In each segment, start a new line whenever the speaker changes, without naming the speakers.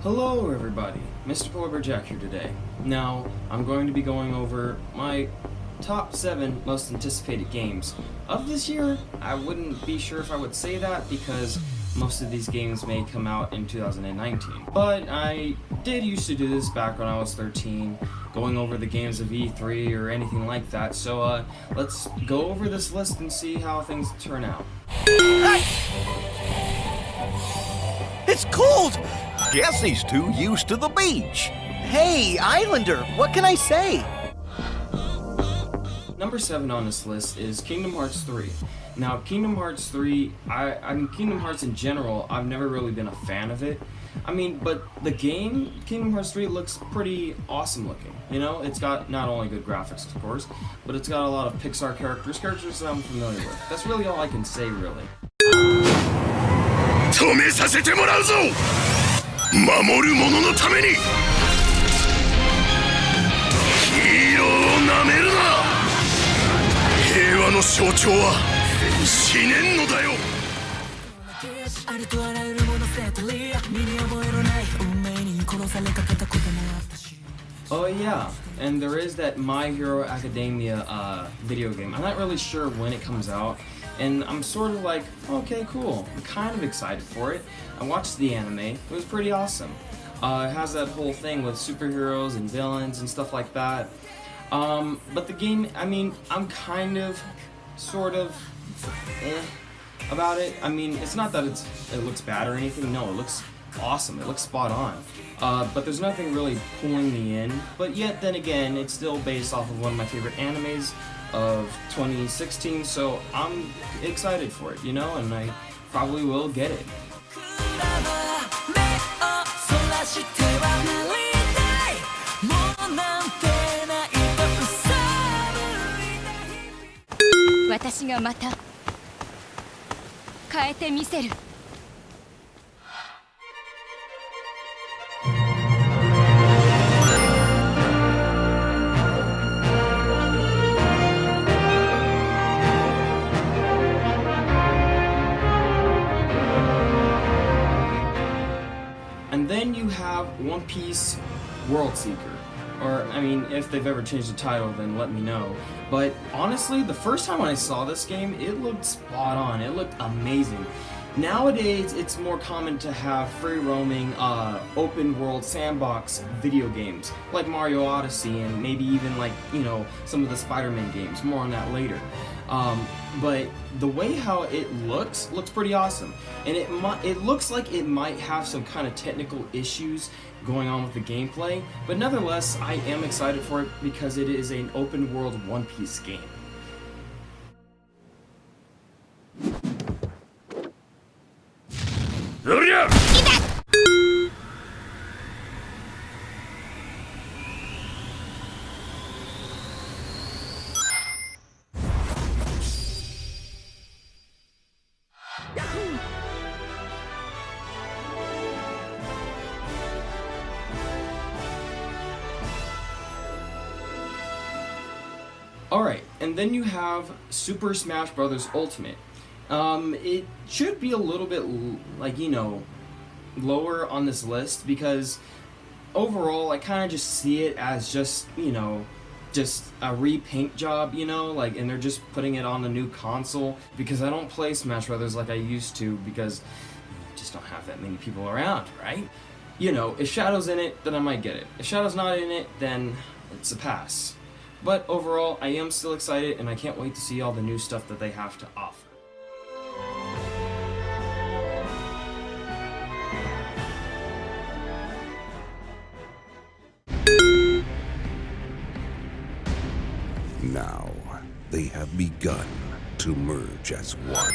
Hello everybody, Mr. Polar Bear Jack here today. Now, I'm going to be going over my top 7 most anticipated games of this year. I wouldn't be sure if I would say that because most of these games may come out in 2019. But I did used to do this back when I was 13, going over the games of E3 or anything like that. So let's go over this list and see how things turn out.
It's cold!
Guess he's too used to the beach.
Hey, Islander, what can I say?
Number 7 on this list is Kingdom Hearts 3. Now, Kingdom Hearts 3, I mean, Kingdom Hearts in general, I've never really been a fan of it. I mean, but the game, Kingdom Hearts 3, looks pretty awesome looking. You know, it's got not only good graphics, of course, but it's got a lot of Pixar characters that I'm familiar with. That's really all I can say, really.
止めさせてもらうぞ守る者のためにヒーローをなめるな平和の象徴は死ねんのだよ
Oh yeah, and there is that My Hero Academia video game. I'm not really sure when it comes out, and I'm sort of like, okay, cool. I'm kind of excited for it. I watched the anime. It was pretty awesome. It has that whole thing with superheroes and villains and stuff like that. But the game, I mean, I'm kind of, sort of, about it. I mean, it's not that it looks bad or anything. No, it looks awesome. It looks spot on. But there's nothing really pulling me in. But yet, then again, it's still based off of one of my favorite animes of 2016, so I'm excited for it, you know, and I probably will get it. And then you have One Piece World Seeker. Or, I mean, if they've ever changed the title, then let me know. But honestly, the first time when I saw this game, it looked spot on. It looked amazing. Nowadays, it's more common to have free-roaming, open-world sandbox video games, like Mario Odyssey and maybe even like, you know, some of the Spider-Man games. More on that later. But the way how it looks pretty awesome, and it looks like it might have some kind of technical issues going on with the gameplay, but nevertheless, I am excited for it because it is an open-world One Piece game. Alright, and then you have Super Smash Bros. Ultimate. It should be a little bit, like, you know, lower on this list because overall I kind of just see it as just, you know, just a repaint job, you know, like, and they're just putting it on a new console because I don't play Smash Bros. Like I used to because I just don't have that many people around, right? You know, if Shadow's in it, then I might get it. If Shadow's not in it, then it's a pass. But overall, I am still excited, and I can't wait to see all the new stuff that they have to offer.
Now, they have begun to merge as one.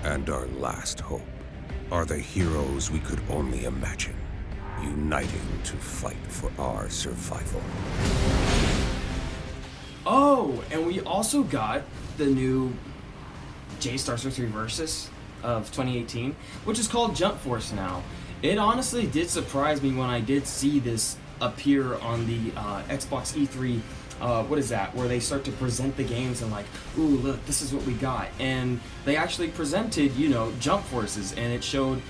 And our last hope are the heroes we could only imagine, uniting to fight for our survival.
Oh, and we also got the new J-Star 3 Versus of 2018, which is called Jump Force now. It honestly did surprise me when I did see this appear on the Xbox E3 what is that, where they start to present the games and like, ooh, look, this is what we got. And they actually presented, you know, Jump Forces, and it showed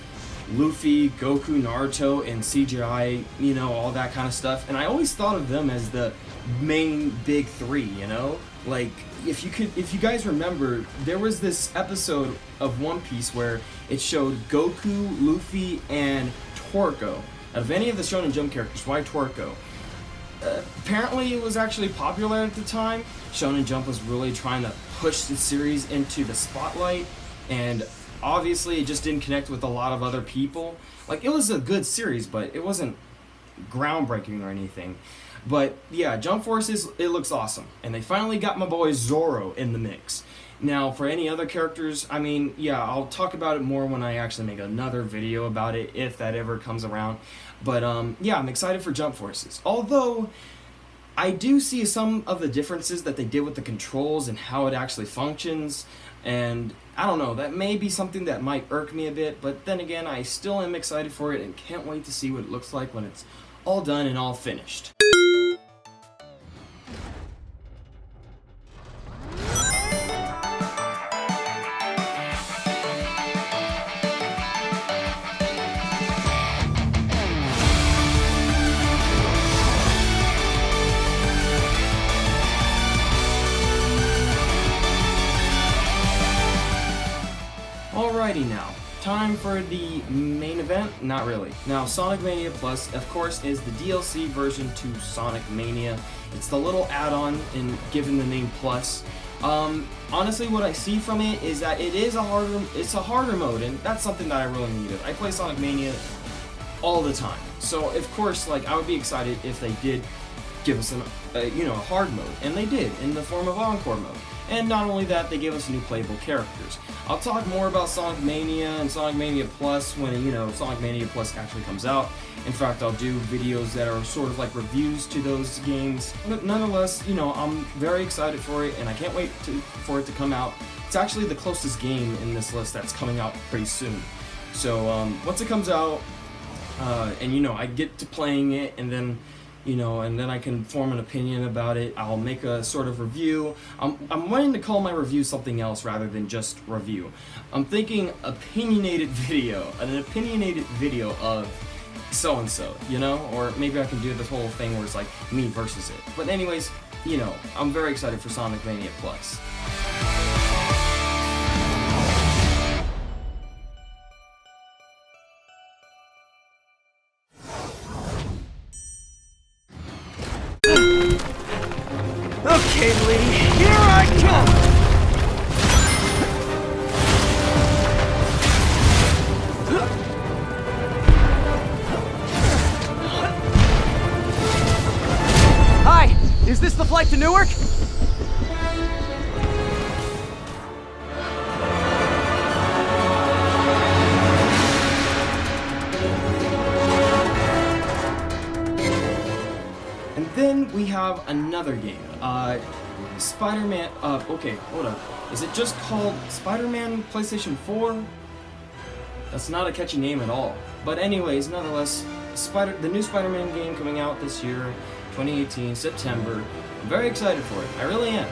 Luffy, Goku, Naruto, and CGI, you know, all that kind of stuff. And I always thought of them as the main big three, you know? Like, if you guys remember, there was this episode of One Piece where it showed Goku, Luffy, and Torko. Out of any of the Shonen Jump characters, why Torko? Apparently it was actually popular at the time. Shonen Jump was really trying to push the series into the spotlight, and obviously it just didn't connect with a lot of other people. Like, it was a good series, but it wasn't groundbreaking or anything. But yeah, Jump Force it looks awesome, and they finally got my boy Zoro in the mix. Now, for any other characters, I mean, yeah, I'll talk about it more when I actually make another video about it, if that ever comes around. But yeah, I'm excited for Jump Forces. Although, I do see some of the differences that they did with the controls and how it actually functions. And I don't know, that may be something that might irk me a bit, but then again, I still am excited for it and can't wait to see what it looks like when it's all done and all finished. Alrighty now, time for the main event? Not really. Now, Sonic Mania Plus, of course, is the DLC version to Sonic Mania. It's the little add-on in given the name Plus. Honestly, what I see from it is that it's a harder mode, and that's something that I really needed. I play Sonic Mania all the time, so of course, like, I would be excited if they did give us a hard mode, and they did in the form of Encore mode. And not only that, they gave us new playable characters. I'll talk more about Sonic Mania and Sonic Mania Plus when, Sonic Mania Plus actually comes out. In fact, I'll do videos that are sort of like reviews to those games. But nonetheless, I'm very excited for it, and I can't wait for it to come out. It's actually the closest game in this list that's coming out pretty soon. So, once it comes out, and I get to playing it, and then and then I can form an opinion about it. I'll make a sort of review. I'm wanting to call my review something else rather than just review. I'm thinking opinionated video, an opinionated video of so-and-so, or maybe I can do this whole thing where it's like me versus it. But anyways, I'm very excited for Sonic Mania Plus.
Okay, lady, here I come! Hi! Is this the flight to Newark?
And then we have another game, Spider-Man, okay, hold up. Is it just called Spider-Man PlayStation 4? That's not a catchy name at all. But anyways, nonetheless, the new Spider-Man game coming out this year, 2018, September. I'm very excited for it, I really am.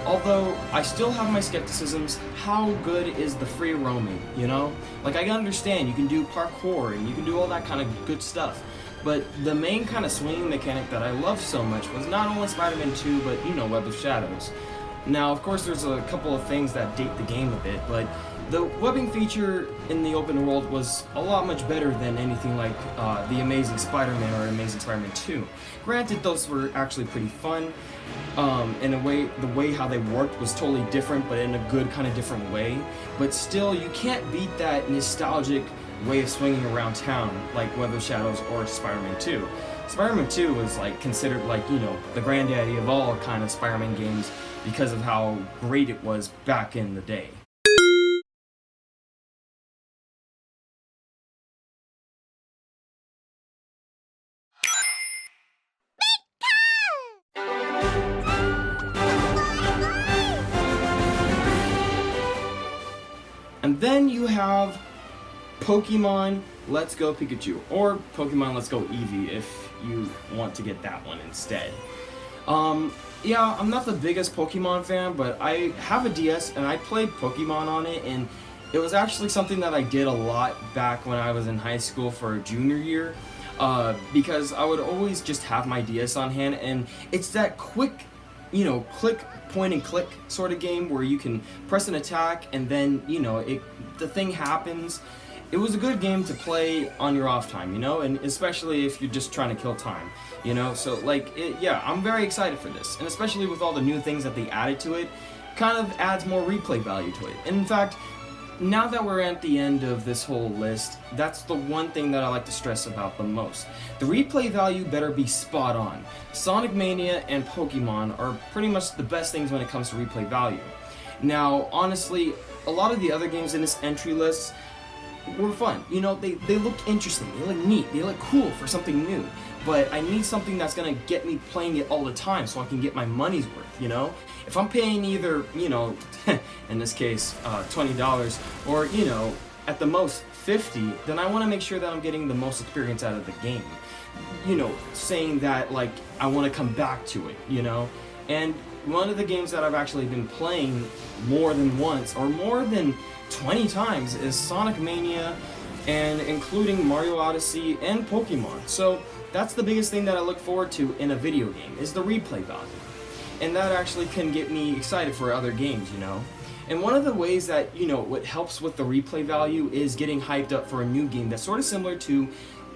Although, I still have my skepticisms, how good is the free roaming, Like, I understand, you can do parkour, and you can do all that kind of good stuff. But the main kind of swinging mechanic that I loved so much was not only Spider-Man 2, but, Web of Shadows. Now, of course, there's a couple of things that date the game a bit, but the webbing feature in the open world was a lot much better than anything like The Amazing Spider-Man or Amazing Spider-Man 2. Granted, those were actually pretty fun. In a way, the way how they worked was totally different, but in a good kind of different way. But still, you can't beat that nostalgic way of swinging around town like Web of Shadows or Spider-Man 2. Spider-Man 2 was considered the granddaddy of all kind of Spider-Man games because of how great it was back in the day. And then you have Pokemon Let's Go Pikachu, or Pokemon Let's Go Eevee if you want to get that one instead. Yeah, I'm not the biggest Pokemon fan, but I have a DS and I played Pokemon on it, and It was actually something that I did a lot back when I was in high school for junior year, because I would always just have my DS on hand, and it's that quick, click, point and click sort of game where you can press an attack and then, the thing happens. It was a good game to play on your off time, and especially if you're just trying to kill time, so I'm very excited for this, and especially with all the new things that they added to it, kind of adds more replay value to it. And in fact, now that we're at the end of this whole list, that's the one thing that I like to stress about the most. The replay value better be spot on. Sonic Mania and Pokemon are pretty much the best things when it comes to replay value. Now, honestly, a lot of the other games in this entry list were fun. They look interesting, they look neat, they look cool for something new. But I need something that's gonna get me playing it all the time so I can get my money's worth, If I'm paying either, in this case, $20 or, at the most $50, then I want to make sure that I'm getting the most experience out of the game. Saying that, like, I want to come back to it, And one of the games that I've actually been playing more than once or more than 20 times is Sonic Mania, and including Mario Odyssey and Pokemon. So that's the biggest thing that I look forward to in a video game, is the replay value. And that actually can get me excited for other games, And one of the ways that, what helps with the replay value is getting hyped up for a new game that's sort of similar to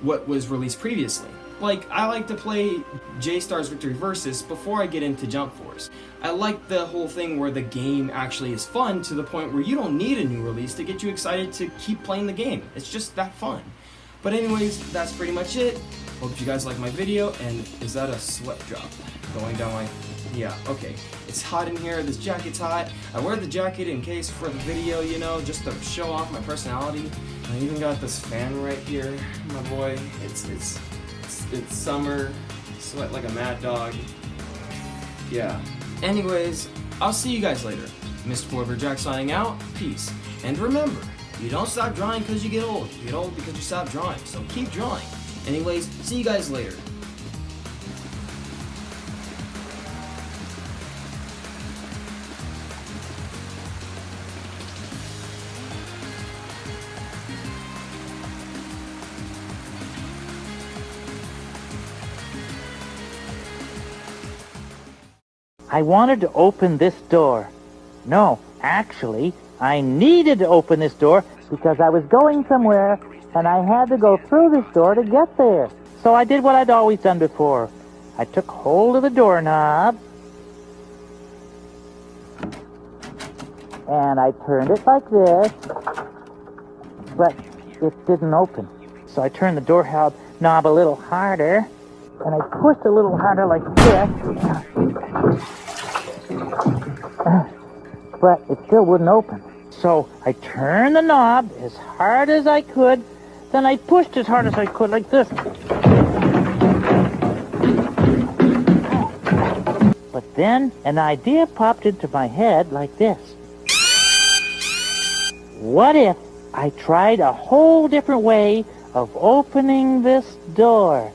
what was released previously. Like, I like to play J-Stars Victory Versus before I get into Jump Force. I like the whole thing where the game actually is fun to the point where you don't need a new release to get you excited to keep playing the game. It's just that fun. But anyways, that's pretty much it. Hope you guys like my video, and is that a sweat drop going down my... Yeah, okay. It's hot in here, this jacket's hot. I wear the jacket in case for the video, just to show off my personality. I even got this fan right here, my boy. It's summer, sweat like a mad dog. Yeah. Anyways, I'll see you guys later. Mr. Boyberjack signing out, peace. And remember, you don't stop drawing because you get old. You get old because you stop drawing, so keep drawing. Anyways, see you guys later.
I wanted to open this door. No, actually, I needed to open this door because I was going somewhere and I had to go through this door to get there. So I did what I'd always done before. I took hold of the doorknob and I turned it like this, but it didn't open. So I turned the doorknob a little harder and I pushed a little harder like this. But it still wouldn't open. So I turned the knob as hard as I could, then I pushed as hard as I could like this. But then an idea popped into my head like this. What if I tried a whole different way of opening this door?